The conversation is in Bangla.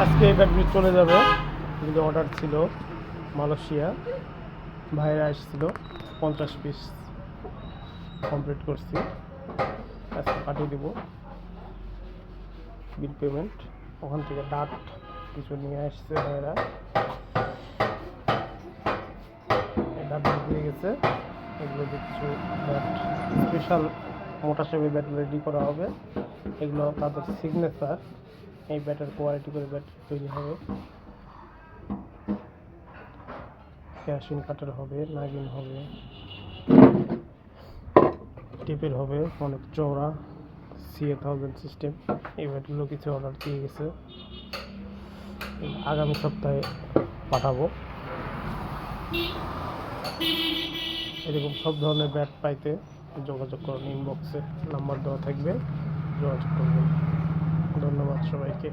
আজকে এই ব্যাটগুলি চলে যাবে, কিন্তু অর্ডার ছিল মালয়েশিয়া, ভাইরা আসছিল 50 পিস কমপ্লিট করছি, আজকে পাঠিয়ে দেবো বিল পেমেন্ট। ওখান থেকে ডাট কিছু নিয়ে আসছে ভাইরা, এই ডাটগুলো দিয়ে গেছে। এগুলো দিয়ে কিছু ব্যাট, স্পেশাল মোটা শেপের ব্যাট রেডি করা হবে। এগুলো তাদের সিগনেচার, এই ব্যাটের কোয়ালিটি করে ব্যাট তৈরি হবে। ক্যাশিং কাটার হবে, নাগিন হবে, টিপের হবে, অনেক চওড়া CA1000 সিস্টেম। এই ব্যাটগুলো কিছু অর্ডার দিয়ে গেছে, আগামী সপ্তাহে পাঠাবো। এরকম সব ধরনের ব্যাট পাইতে যোগাযোগ করুন, ইনবক্সে নাম্বার দেওয়া থাকবে, যোগাযোগ করবেন। ধন্যবাদ সবাইকে।